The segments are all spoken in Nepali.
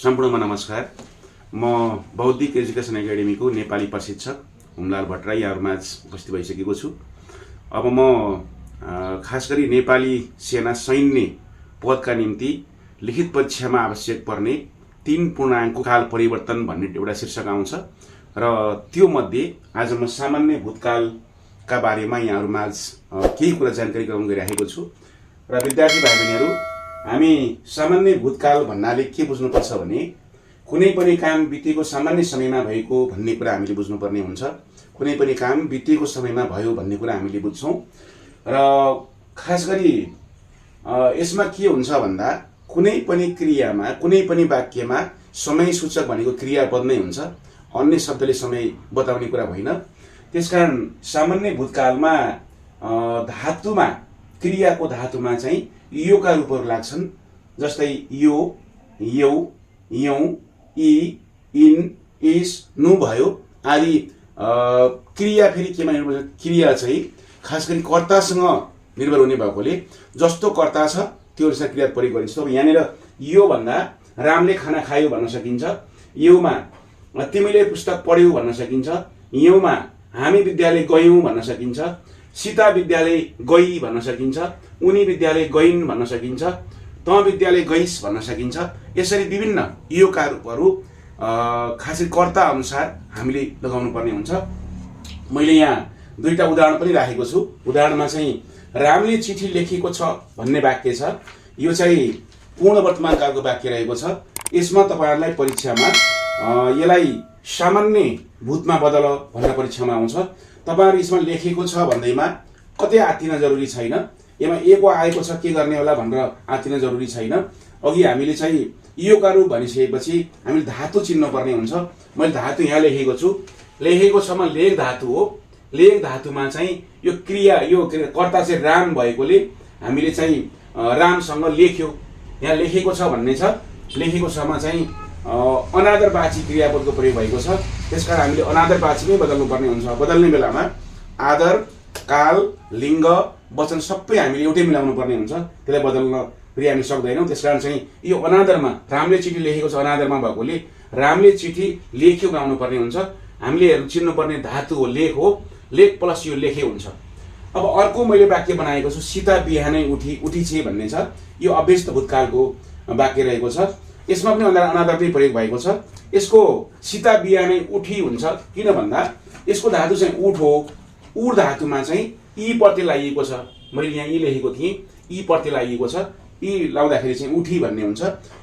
सम्पूर्णमा नमस्कार। म बौद्धिक एजुकेसन एकाडेमीको नेपाली प्रशिक्षक हुमलाल भट्टराई यहाँहरुमाझ उपस्थित भइसकेको छु। अब म खास गरी नेपाली सेना सैन्य पदका निम्ति लिखित परीक्षामा आवश्यक पर्ने 3 पूर्णाङ्क काल परिवर्तन भन्ने एउटा शीर्षक आउँछ र त्यो मध्ये आज म सामान्य भूतकालका बारेमा यहाँहरुमाझ केही कुरा जानकारी गराउन गइरहेको छु। र विद्यार्थी भाइबहिनीहरु, हामी सामान्य भूतकाल भन्नाले के बुझ्नुपर्छ भने कुनै पनि काम बितेको सामान्य समयमा भएको भन्ने कुरा हामीले बुझ्नुपर्ने हुन्छ। कुनै पनि काम बितेको समयमा भयो भन्ने कुरा हामीले बुझ्छौं र खास गरी यसमा के हुन्छ भन्दा कुनै पनि क्रियामा कुनै पनि वाक्यमा समय सूचक भनेको क्रियापद नै हुन्छ, अन्य शब्दले समय बताउने कुरा होइन। त्यसकारण सामान्य भूतकालमा धातुमा क्रियाको धातुमा चाहिँ योका रूपहरू लाग्छन्, जस्तै यो, यौ, यौ, इ, इन, इस, नु भयो आदि। क्रिया फेरि केमा निर्भर हुन्छ? क्रिया चाहिँ खास गरी कर्तासँग निर्भर हुने भएकोले जस्तो कर्ता छ त्यो अनुसार क्रिया प्रयोग गरिन्छ। अब यहाँनिर यो भन्दा रामले खाना खायो भन्न सकिन्छ, योमा तिमीले पुस्तक पढ्यौ भन्न सकिन्छ, योमा हामी विद्यालय गयौं भन्न सकिन्छ, सीता विद्यालय गई भन्न सकिन्छ, उनी विद्यालय गइन् भन्न सकिन्छ, त विद्यालय गइस् भन्न सकिन्छ। यसरी विभिन्न योका रूपहरू खासै कर्ता अनुसार हामीले लगाउनु पर्ने हुन्छ। मैले यहाँ दुईटा उदाहरण पनि राखेको छु। उदाहरणमा चाहिँ रामले चिठी लेखेको छ भन्ने वाक्य छ। यो चाहिँ पूर्ण वर्तमान कालको वाक्य रहेको छ। यसमा तपाईहरुलाई परीक्षामा यसलाई सामान्य भूतमा बदल भनेर परीक्षामा आउँछ। तपाईहरु यसमा लेखेको छ भन्दैमा कतै आत्तिन जरुरी छैन। यसमा एको आएको छ के गर्ने होला भनेर आत्तिन जरुरी छैन। अघि हामीले चाहिँ योका रूप भनिसकेपछि हामीले धातु चिन्नु पर्ने हुन्छ। मैले धातु यहाँ लेखेको छु। लेखेको छमा लेख धातु हो। लेख धातुमा चाहिँ यो क्रिया, यो कर्ता चाहिँ राम भएकोले हामीले चाहिँ रामसँग लेख्यो। यहाँ लेखेको छ भन्ने छ। लेखेको छमा चाहिँ अनादरवाची क्रियापदको प्रयोग भएको छ। त्यसकारण हामीले अनादरवाचीमै बदल्नु पर्ने हुन्छ। बदल्ने बेलामा आदर, काल, लिङ्ग, वचन सबै हामीले एउटै मिलाउनु पर्ने हुन्छ। त्यसलाई बदल्न फेरि हामी सक्दैनौँ। त्यसकारण चाहिँ यो अनादरमा रामले चिठी लेखेको छ अनादरमा भएकोले रामले चिठी लेख्यो गाउनु पर्ने हुन्छ। हामीले चिन्नु पर्ने धातु हो लेख हो। लेख प्लस यो लेखे हुन्छ। अब अर्को मैले वाक्य बनाएको छु, सीता बिहानै उठी छे भन्ने छ। यो अभ्यस्त भूतकालको वाक्य रहेको छ। यसमा पनि अनादरकै प्रयोग भएको छ। यसको सीता बिहानै उठी हुन्छ किन भन्दा यसको धातु चाहिँ उठ हो। उठ धातुमा चाहिँ ई प्रत्यय लागिएको छ। मैले यहाँ ई लेखेको थिएँ, ई प्रत्यय लागिएको छ। ई लाउँदाखेरि चाहिँ उठी भन्ने हुन्छ।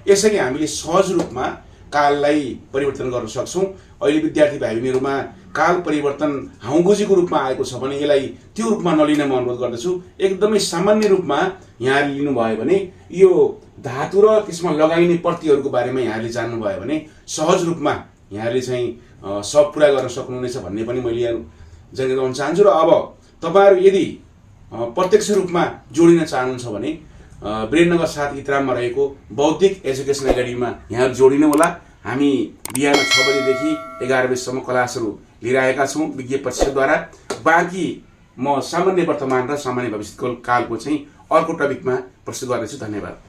यसरी हामीले सहज रूपमा काललाई परिवर्तन गर्न सक्छौं। अहिले विद्यार्थी भाइबहिनीहरुमा काल परिवर्तन हाउगुजीको रूपमा आएको छ भने यसलाई त्यो रूपमा नलिन म अनुरोध गर्दछु। एकदमै सामान्य रूपमा यहाँले लिनु भयो भने यो धातु र त्यसमा लगाइने प्रतिहरूको बारेमा यहाँले जान्नु भयो भने सहज रूपमा यहाँले चाहिँ सब पुरा गर्न सक्नुहुनेछ भन्ने पनि मैले यहाँ जानकारी गराउन चाहन्छु। र अब तपाईहरु यदि प्रत्यक्ष रूपमा जोडिन चाहनुहुन्छ भने वीरेन्द्रनगर 7 इतराममा रहेको बौद्धिक एजुकेसन एकाडेमीमा यहाँहरु जोडिनु होला। हामी बिहान 6 बजेदेखि 11 बजेसम्म क्लासहरु लिइरहेका छौं विज्ञ प्रशिक्षकद्वारा। बाँकी म सामान्य वर्तमान र सामान्य भविष्यको कालको चाहिँ अर्को टपिकमा प्रस्तुत गर्नेछु। धन्यवाद।